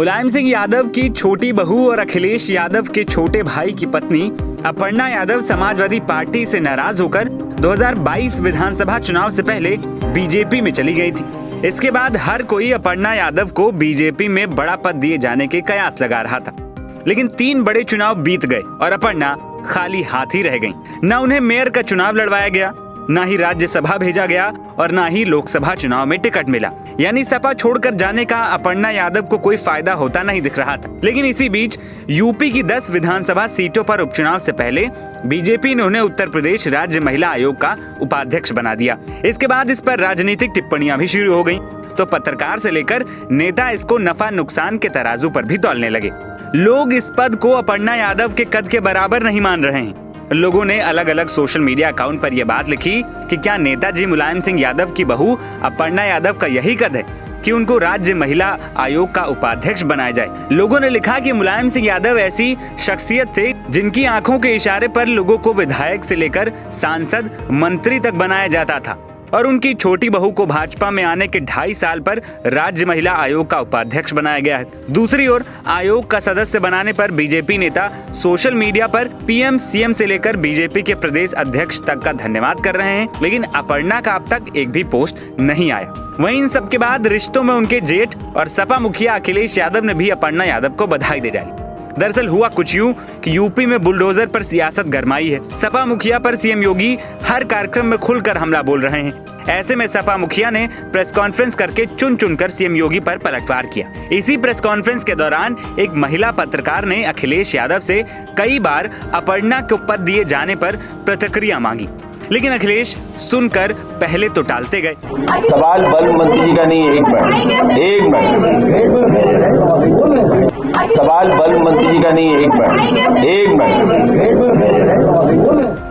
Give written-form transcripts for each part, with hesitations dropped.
मुलायम सिंह यादव की छोटी बहू और अखिलेश यादव के छोटे भाई की पत्नी अपर्णा यादव समाजवादी पार्टी से नाराज होकर 2022 विधानसभा चुनाव से पहले बीजेपी में चली गई थी। इसके बाद हर कोई अपर्णा यादव को बीजेपी में बड़ा पद दिए जाने के कयास लगा रहा था, लेकिन 3 बड़े चुनाव बीत गए और अपर्णा खाली हाथ ही रह गईं। न उन्हें मेयर का चुनाव लड़वाया गया, न ही राज्यसभा भेजा गया और न ही लोकसभा चुनाव में टिकट मिला। यानी सपा छोड़कर जाने का अपर्णा यादव को कोई फायदा होता नहीं दिख रहा था। लेकिन इसी बीच यूपी की 10 विधानसभा सीटों पर उपचुनाव से पहले बीजेपी ने उन्हें उत्तर प्रदेश राज्य महिला आयोग का उपाध्यक्ष बना दिया। इसके बाद इस पर राजनीतिक टिप्पणियां भी शुरू हो गयी, तो पत्रकार से लेकर नेता इसको नफा नुकसान के तराजू पर भी तौलने लगे। लोग इस पद को अपर्णा यादव के कद के बराबर नहीं मान रहे हैं। लोगों ने अलग अलग सोशल मीडिया अकाउंट पर यह बात लिखी कि क्या नेताजी मुलायम सिंह यादव की बहू अपर्णा यादव का यही कद है कि उनको राज्य महिला आयोग का उपाध्यक्ष बनाया जाए। लोगों ने लिखा कि मुलायम सिंह यादव ऐसी शख्सियत थे जिनकी आंखों के इशारे पर लोगों को विधायक से लेकर सांसद, मंत्री तक बनाया जाता था और उनकी छोटी बहू को भाजपा में आने के 2.5 साल पर राज्य महिला आयोग का उपाध्यक्ष बनाया गया है। दूसरी ओर आयोग का सदस्य बनाने पर बीजेपी नेता सोशल मीडिया पर पीएम, सीएम से लेकर बीजेपी के प्रदेश अध्यक्ष तक का धन्यवाद कर रहे हैं, लेकिन अपर्णा का अब तक एक भी पोस्ट नहीं आया। वहीं इन सब के बाद रिश्तों में उनके जेठ और सपा मुखिया अखिलेश यादव ने भी अपर्णा यादव को बधाई दे डाली। दरअसल हुआ कुछ यूं कि यूपी में बुलडोजर पर सियासत गरमाई है। सपा मुखिया पर सीएम योगी हर कार्यक्रम में खुलकर हमला बोल रहे हैं। ऐसे में सपा मुखिया ने प्रेस कॉन्फ्रेंस करके चुन चुनकर सीएम योगी पर पलटवार किया। इसी प्रेस कॉन्फ्रेंस के दौरान एक महिला पत्रकार ने अखिलेश यादव से कई बार अपर्णा को पद दिए जाने पर प्रतिक्रिया मांगी, लेकिन अखिलेश सुनकर पहले तो टालते गए। सवाल बल मंत्री जी का नहीं है, एक मिनट सवाल बल मंत्री जी का नहीं है, एक मिनट।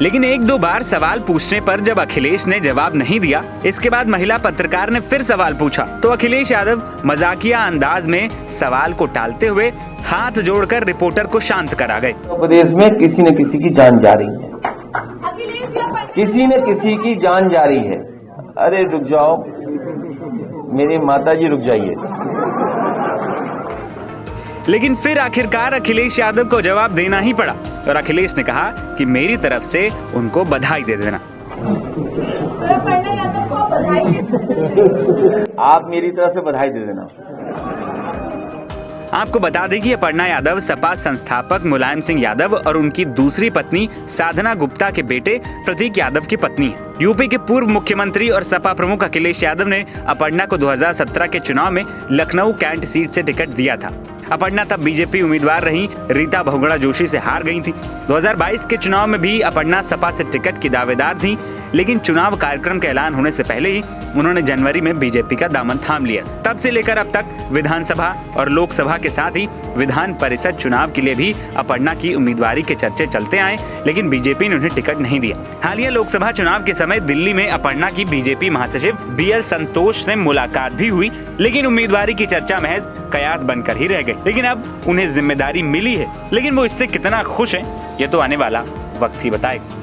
लेकिन 1-2 बार सवाल पूछने पर जब अखिलेश ने जवाब नहीं दिया, इसके बाद महिला पत्रकार ने फिर सवाल पूछा तो अखिलेश यादव मजाकिया अंदाज में सवाल को टालते हुए हाथ जोड़कर रिपोर्टर को शांत करा गए। प्रदेश में किसी न किसी की जान जा रही है, किसी न किसी की जान जा रही है। अरे रुक जाओ मेरी माता जी, रुक जाइए। लेकिन फिर आखिरकार अखिलेश यादव को जवाब देना ही पड़ा और अखिलेश ने कहा कि मेरी तरफ से उनको बधाई दे देना। आप मेरी तरफ से बधाई दे देना। आपको बता दें कि अपर्णा यादव सपा संस्थापक मुलायम सिंह यादव और उनकी दूसरी पत्नी साधना गुप्ता के बेटे प्रतीक यादव की पत्नी है। यूपी के पूर्व मुख्यमंत्री और सपा प्रमुख अखिलेश यादव ने अपर्णा को 2017 के चुनाव में लखनऊ कैंट सीट से टिकट दिया था। अपर्णा तब बीजेपी उम्मीदवार रही रीता बहुगुणा जोशी से हार गई थी। 2022 के चुनाव में भी अपर्णा सपा से टिकट की दावेदार थी, लेकिन चुनाव कार्यक्रम के ऐलान होने से पहले ही उन्होंने जनवरी में बीजेपी का दामन थाम लिया। तब से लेकर अब तक विधानसभा और लोकसभा के साथ ही विधान परिषद चुनाव के लिए भी अपर्णा की उम्मीदवारी के चर्चे चलते आए, लेकिन बीजेपी ने उन्हें टिकट नहीं दिया। हालिया लोकसभा चुनाव के समय दिल्ली में अपर्णा की बीजेपी महासचिव BL संतोष से मुलाकात भी हुई, लेकिन उम्मीदवारी की चर्चा महज कयास बनकर ही रह गई। लेकिन अब उन्हें जिम्मेदारी मिली है, लेकिन वो इससे कितना खुश हैं, ये तो आने वाला वक्त ही बताएगा।